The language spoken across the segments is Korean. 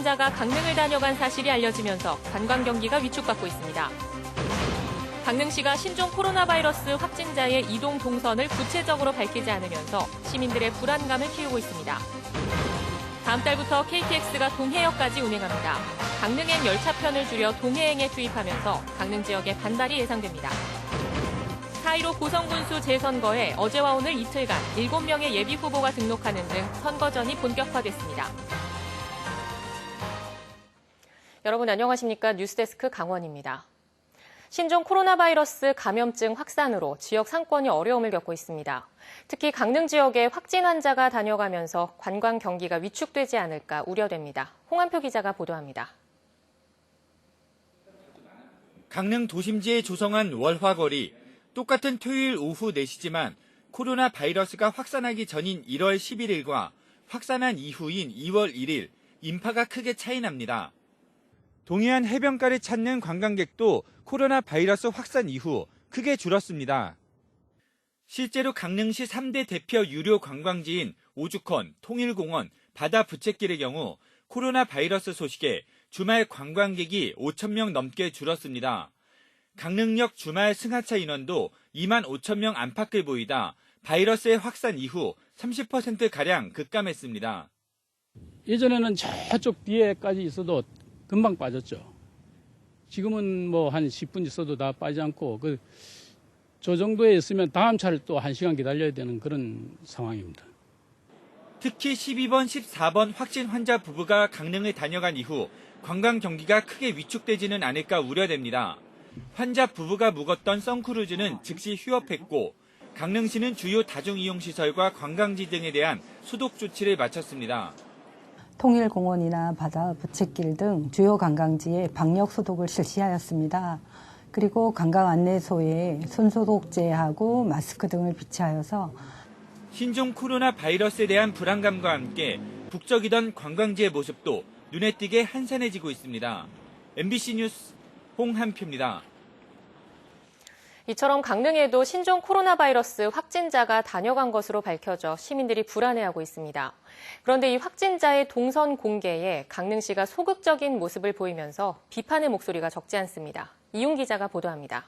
확진자가 강릉을 다녀간 사실이 알려지면서 관광 경기가 위축받고 있습니다. 강릉시가 신종 코로나 바이러스 확진자의 이동 동선을 구체적으로 밝히지 않으면서 시민들의 불안감을 키우고 있습니다. 다음 달부터 KTX가 동해역까지 운행합니다. 강릉행 열차편을 줄여 동해행에 투입하면서 강릉 지역의 반발이 예상됩니다. 4.15 고성군수 재선거에 어제와 오늘 이틀간 7명의 예비 후보가 등록하는 등 선거전이 본격화됐습니다. 여러분 안녕하십니까? 뉴스데스크 강원입니다. 신종 코로나 바이러스 감염증 확산으로 지역 상권이 어려움을 겪고 있습니다. 특히 강릉 지역에 확진 환자가 다녀가면서 관광 경기가 위축되지 않을까 우려됩니다. 홍한표 기자가 보도합니다. 강릉 도심지에 조성한 월화거리. 똑같은 토요일 오후 4시지만 코로나 바이러스가 확산하기 전인 1월 11일과 확산한 이후인 2월 1일, 인파가 크게 차이 납니다. 동해안 해변가를 찾는 관광객도 코로나 바이러스 확산 이후 크게 줄었습니다. 실제로 강릉시 3대 대표 유료 관광지인 오죽헌, 통일공원, 바다 부채길의 경우 코로나 바이러스 소식에 주말 관광객이 5,000명 넘게 줄었습니다. 강릉역 주말 승하차 인원도 2만 5천 명 안팎을 보이다 바이러스의 확산 이후 30%가량 급감했습니다. 예전에는 저쪽 뒤에까지 있어도 금방 빠졌죠. 지금은 뭐 한 10분 있어도 다 빠지지 않고 저 정도에 있으면 다음 차를 또 1시간 기다려야 되는 그런 상황입니다. 특히 12번, 14번 확진 환자 부부가 강릉을 다녀간 이후 관광 경기가 크게 위축되지는 않을까 우려됩니다. 환자 부부가 묵었던 선크루즈는 즉시 휴업했고 강릉시는 주요 다중이용시설과 관광지 등에 대한 소독 조치를 마쳤습니다. 통일공원이나 바다 부채길 등 주요 관광지에 방역 소독을 실시하였습니다. 그리고 관광 안내소에 손소독제하고 마스크 등을 비치하여서 신종 코로나 바이러스에 대한 불안감과 함께 북적이던 관광지의 모습도 눈에 띄게 한산해지고 있습니다. MBC 뉴스 홍한표입니다. 이처럼 강릉에도 신종 코로나 바이러스 확진자가 다녀간 것으로 밝혀져 시민들이 불안해하고 있습니다. 그런데 이 확진자의 동선 공개에 강릉시가 소극적인 모습을 보이면서 비판의 목소리가 적지 않습니다. 이용 기자가 보도합니다.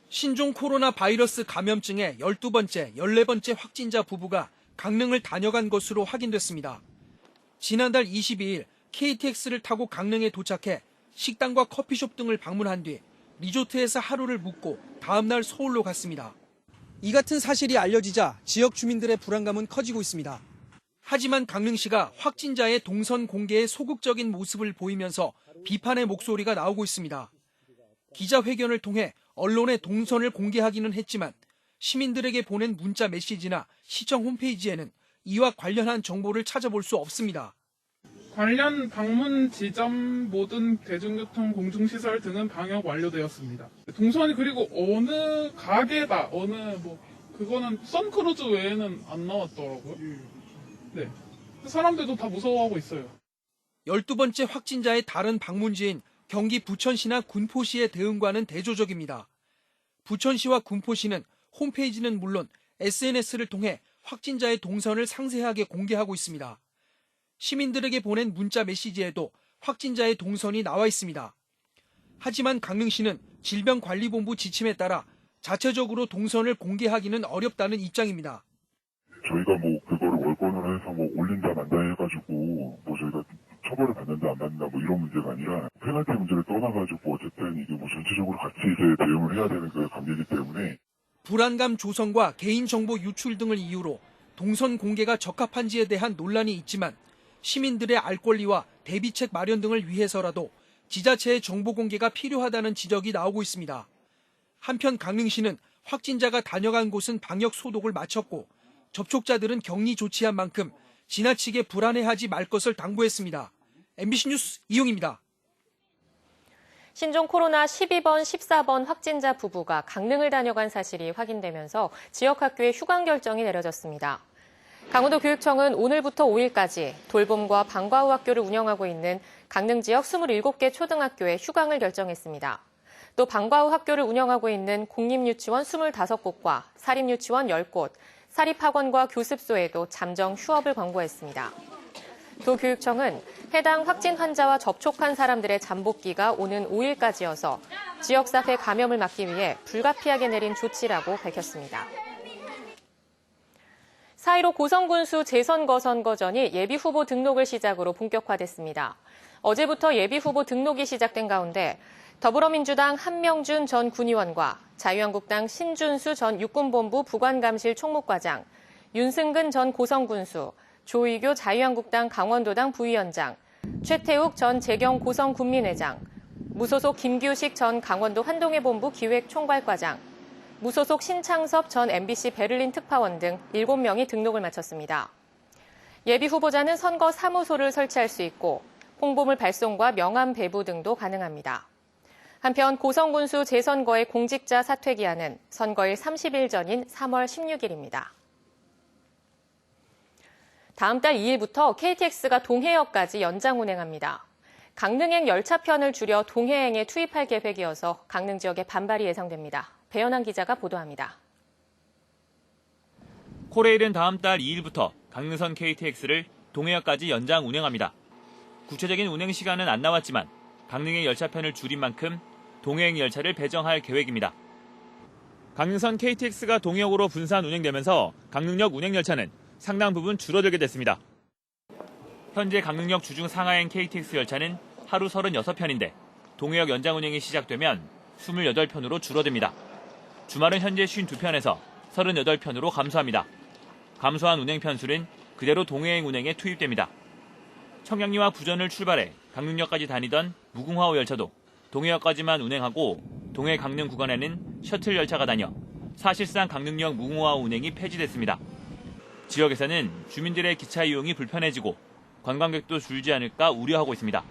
신종 코로나 바이러스 감염증의 12번째, 14번째 확진자 부부가 강릉을 다녀간 것으로 확인됐습니다. 지난달 22일 KTX를 타고 강릉에 도착해 식당과 커피숍 등을 방문한 뒤 리조트에서 하루를 묵고 다음날 서울로 갔습니다. 이 같은 사실이 알려지자 지역 주민들의 불안감은 커지고 있습니다. 하지만 강릉시가 확진자의 동선 공개에 소극적인 모습을 보이면서 비판의 목소리가 나오고 있습니다. 기자회견을 통해 언론의 동선을 공개하기는 했지만 시민들에게 보낸 문자 메시지나 시청 홈페이지에는 이와 관련한 정보를 찾아볼 수 없습니다. 관련 방문 지점 모든 대중교통 공중시설 등은 방역 완료되었습니다. 동선이 그리고 어느 가게다 그거는 선크루즈 외에는 안 나왔더라고요. 네, 사람들도 다 무서워하고 있어요. 12번째 확진자의 다른 방문지인 경기 부천시나 군포시의 대응과는 대조적입니다. 부천시와 군포시는 홈페이지는 물론 SNS를 통해 확진자의 동선을 상세하게 공개하고 있습니다. 시민들에게 보낸 문자 메시지에도 확진자의 동선이 나와 있습니다. 하지만 강릉시는 질병관리본부 지침에 따라 자체적으로 동선을 공개하기는 어렵다는 입장입니다. 저희가 그거를 월권을 해서 올린다 만다 해가지고 저희가 처벌을 받는다 안 받는다 이런 문제가 아니라 페널티 문제를 떠나가지고 어쨌든 이게 전체적으로 같이 이제 대응을 해야 되는 그 관계이기 때문에 불안감 조성과 개인정보 유출 등을 이유로 동선 공개가 적합한지에 대한 논란이 있지만 시민들의 알 권리와 대비책 마련 등을 위해서라도 지자체의 정보 공개가 필요하다는 지적이 나오고 있습니다. 한편 강릉시는 확진자가 다녀간 곳은 방역 소독을 마쳤고 접촉자들은 격리 조치한 만큼 지나치게 불안해하지 말 것을 당부했습니다. MBC 뉴스 이용입니다. 신종 코로나 12번, 14번 확진자 부부가 강릉을 다녀간 사실이 확인되면서 지역 학교에 휴강 결정이 내려졌습니다. 강원도교육청은 오늘부터 5일까지 돌봄과 방과 후 학교를 운영하고 있는 강릉 지역 27개 초등학교에 휴강을 결정했습니다. 또 방과 후 학교를 운영하고 있는 공립유치원 25곳과 사립유치원 10곳, 사립학원과 교습소에도 잠정 휴업을 권고했습니다. 도교육청은 해당 확진 환자와 접촉한 사람들의 잠복기가 오는 5일까지여서 지역사회 감염을 막기 위해 불가피하게 내린 조치라고 밝혔습니다. 4.15 고성군수 재선거 선거전이 예비후보 등록을 시작으로 본격화됐습니다. 어제부터 예비후보 등록이 시작된 가운데 더불어민주당 한명준 전 군의원과 자유한국당 신준수 전 육군본부 부관감실 총무과장, 윤승근 전 고성군수, 조의교 자유한국당 강원도당 부위원장, 최태욱 전 재경 고성군민회장, 무소속 김규식 전 강원도 환동회본부 기획총괄과장, 무소속 신창섭 전 MBC 베를린 특파원 등 7명이 등록을 마쳤습니다. 예비후보자는 선거 사무소를 설치할 수 있고 홍보물 발송과 명함 배부 등도 가능합니다. 한편 고성군수 재선거의 공직자 사퇴기한은 선거일 30일 전인 3월 16일입니다. 다음 달 2일부터 KTX가 동해역까지 연장 운행합니다. 강릉행 열차편을 줄여 동해행에 투입할 계획이어서 강릉 지역에 반발이 예상됩니다. 배현환 기자가 보도합니다. 코레일은 다음 달 2일부터 강릉선 KTX를 동해역까지 연장 운행합니다. 구체적인 운행 시간은 안 나왔지만 강릉행 열차편을 줄인 만큼 동해행 열차를 배정할 계획입니다. 강릉선 KTX가 동해역으로 분산 운행되면서 강릉역 운행 열차는 상당 부분 줄어들게 됐습니다. 현재 강릉역 주중 상하행 KTX 열차는 하루 36편인데 동해역 연장 운행이 시작되면 28편으로 줄어듭니다. 주말은 현재 52편에서 38편으로 감소합니다. 감소한 운행 편수는 그대로 동해행 운행에 투입됩니다. 청량리와 부전을 출발해 강릉역까지 다니던 무궁화호 열차도 동해역까지만 운행하고 동해 강릉 구간에는 셔틀 열차가 다녀 사실상 강릉역 무궁화호 운행이 폐지됐습니다. 지역에서는 주민들의 기차 이용이 불편해지고 관광객도 줄지 않을까 우려하고 있습니다.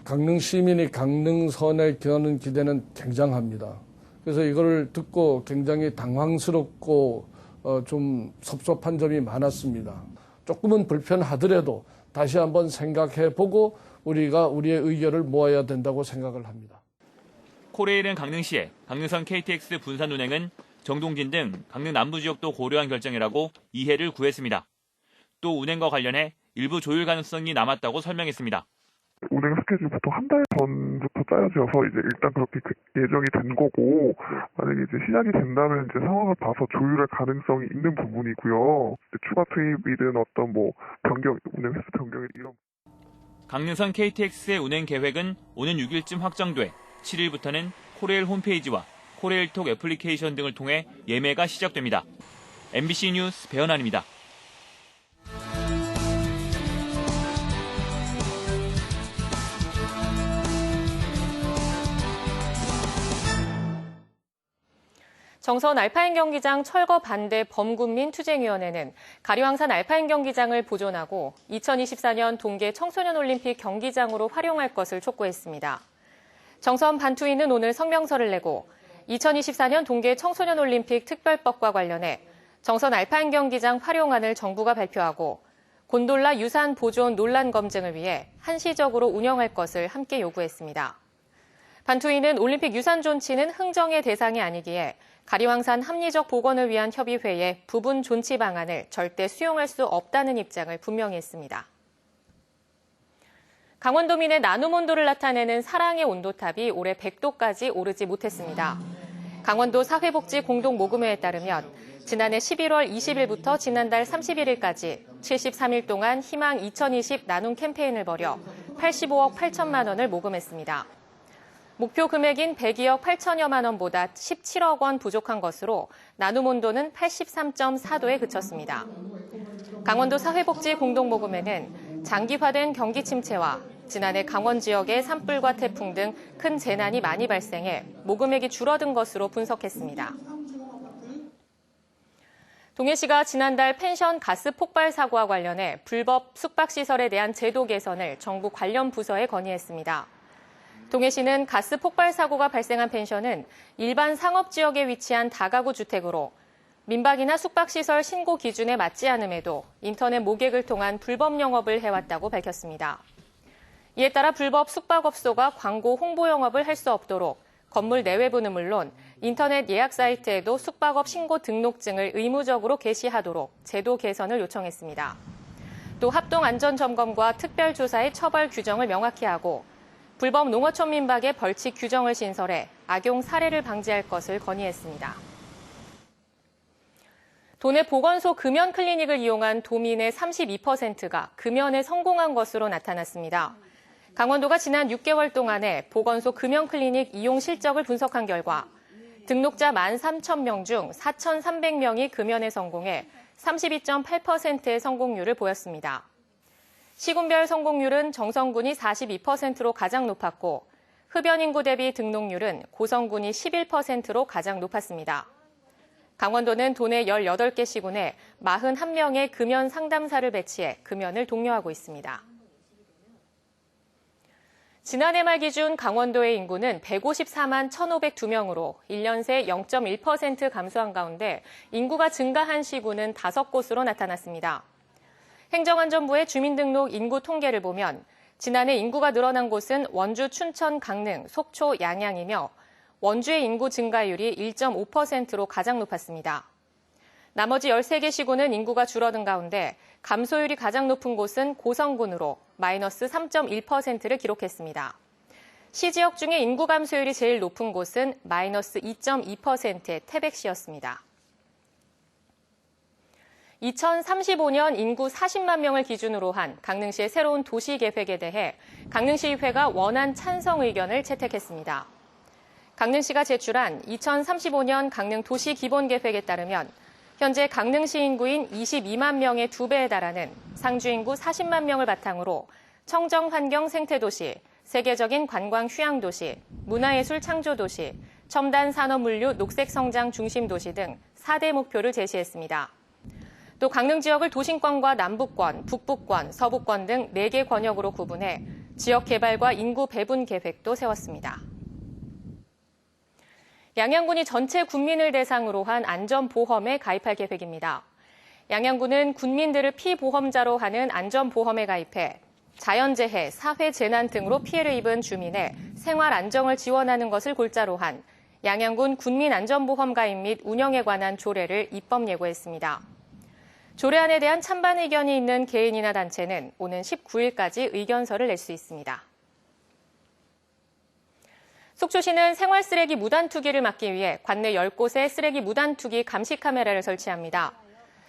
강릉 시민이 강릉선에 겨는 기대는 굉장합니다. 그래서 이걸 듣고 굉장히 당황스럽고 좀 섭섭한 점이 많았습니다. 조금은 불편하더라도 다시 한번 생각해보고 우리가 우리의 의견을 모아야 된다고 생각을 합니다. 코레일은 강릉시에 강릉선 KTX 분산 운행은 정동진 등 강릉 남부 지역도 고려한 결정이라고 이해를 구했습니다. 또 운행과 관련해 일부 조율 가능성이 남았다고 설명했습니다. 운행 스케줄부터 한 달 전부터 짜여져서 이제 일단 그렇게 예정이 된 거고, 만약에 이제 시작이 된다면 이제 상황을 봐서 조율할 가능성이 있는 부분이고요. 추가 투입이든 어떤 변경, 운행 횟수 변경 이런. 강릉선 KTX의 운행 계획은 오는 6일쯤 확정돼 7일부터는 코레일 홈페이지와 코레일톡 애플리케이션 등을 통해 예매가 시작됩니다. MBC 뉴스 배현환입니다. 정선 알파인 경기장 철거 반대 범국민 투쟁위원회는 가류항산 알파인 경기장을 보존하고 2024년 동계 청소년 올림픽 경기장으로 활용할 것을 촉구했습니다. 정선 반투위는 오늘 성명서를 내고 2024년 동계 청소년 올림픽 특별법과 관련해 정선 알파인 경기장 활용안을 정부가 발표하고 곤돌라 유산 보존 논란 검증을 위해 한시적으로 운영할 것을 함께 요구했습니다. 반투위는 올림픽 유산 존치는 흥정의 대상이 아니기에 가리왕산 합리적 복원을 위한 협의회의 부분 존치 방안을 절대 수용할 수 없다는 입장을 분명히 했습니다. 강원도민의 나눔 온도를 나타내는 사랑의 온도탑이 올해 100도까지 오르지 못했습니다. 강원도 사회복지 공동모금회에 따르면 지난해 11월 20일부터 지난달 31일까지 73일 동안 희망 2020 나눔 캠페인을 벌여 85억 8천만 원을 모금했습니다. 목표 금액인 102억 8천여만 원보다 17억 원 부족한 것으로 나눔 온도는 83.4도에 그쳤습니다. 강원도 사회복지 공동모금회는 장기화된 경기 침체와 지난해 강원 지역의 산불과 태풍 등 큰 재난이 많이 발생해 모금액이 줄어든 것으로 분석했습니다. 동해시가 지난달 펜션 가스 폭발 사고와 관련해 불법 숙박시설에 대한 제도 개선을 정부 관련 부서에 건의했습니다. 동해시는 가스 폭발 사고가 발생한 펜션은 일반 상업지역에 위치한 다가구 주택으로 민박이나 숙박시설 신고 기준에 맞지 않음에도 인터넷 모객을 통한 불법 영업을 해왔다고 밝혔습니다. 이에 따라 불법 숙박업소가 광고 홍보 영업을 할 수 없도록 건물 내외부는 물론 인터넷 예약 사이트에도 숙박업 신고 등록증을 의무적으로 게시하도록 제도 개선을 요청했습니다. 또 합동안전점검과 특별조사의 처벌 규정을 명확히 하고 불법 농어촌 민박의 벌칙 규정을 신설해 악용 사례를 방지할 것을 건의했습니다. 도내 보건소 금연 클리닉을 이용한 도민의 32%가 금연에 성공한 것으로 나타났습니다. 강원도가 지난 6개월 동안에 보건소 금연 클리닉 이용 실적을 분석한 결과 등록자 13,000명 중 4,300명이 금연에 성공해 32.8%의 성공률을 보였습니다. 시군별 성공률은 정성군이 42%로 가장 높았고 흡연 인구 대비 등록률은 고성군이 11%로 가장 높았습니다. 강원도는 도내 18개 시군에 41명의 금연 상담사를 배치해 금연을 독려하고 있습니다. 지난해 말 기준 강원도의 인구는 154만 1,502명으로 1년 새 0.1% 감소한 가운데 인구가 증가한 시군은 5곳으로 나타났습니다. 행정안전부의 주민등록 인구 통계를 보면 지난해 인구가 늘어난 곳은 원주, 춘천, 강릉, 속초, 양양이며 원주의 인구 증가율이 1.5%로 가장 높았습니다. 나머지 13개 시군은 인구가 줄어든 가운데 감소율이 가장 높은 곳은 고성군으로 마이너스 3.1%를 기록했습니다. 시 지역 중에 인구 감소율이 제일 높은 곳은 마이너스 2.2%의 태백시였습니다. 2035년 인구 40만 명을 기준으로 한 강릉시의 새로운 도시 계획에 대해 강릉시의회가 원안 찬성 의견을 채택했습니다. 강릉시가 제출한 2035년 강릉 도시 기본 계획에 따르면 현재 강릉시 인구인 22만 명의 2배에 달하는 상주 인구 40만 명을 바탕으로 청정환경 생태도시, 세계적인 관광 휴양도시, 문화예술 창조도시, 첨단 산업물류 녹색성장 중심도시 등 4대 목표를 제시했습니다. 또 강릉 지역을 도심권과 남부권, 북부권, 서부권 등 4개 권역으로 구분해 지역 개발과 인구 배분 계획도 세웠습니다. 양양군이 전체 군민을 대상으로 한 안전보험에 가입할 계획입니다. 양양군은 군민들을 피보험자로 하는 안전보험에 가입해 자연재해, 사회재난 등으로 피해를 입은 주민의 생활 안정을 지원하는 것을 골자로 한 양양군 군민안전보험 가입 및 운영에 관한 조례를 입법 예고했습니다. 조례안에 대한 찬반 의견이 있는 개인이나 단체는 오는 19일까지 의견서를 낼 수 있습니다. 속초시는 생활쓰레기 무단투기를 막기 위해 관내 10곳에 쓰레기 무단투기 감시 카메라를 설치합니다.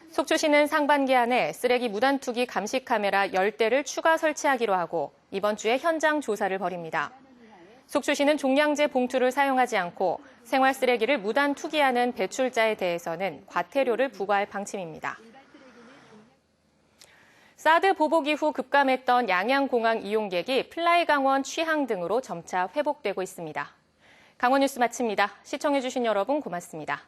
속초시는 상반기 안에 쓰레기 무단투기 감시 카메라 10대를 추가 설치하기로 하고 이번 주에 현장 조사를 벌입니다. 속초시는 종량제 봉투를 사용하지 않고 생활쓰레기를 무단투기하는 배출자에 대해서는 과태료를 부과할 방침입니다. 사드 보복 이후 급감했던 양양공항 이용객이 플라이강원, 취항 등으로 점차 회복되고 있습니다. 강원 뉴스 마칩니다. 시청해주신 여러분 고맙습니다.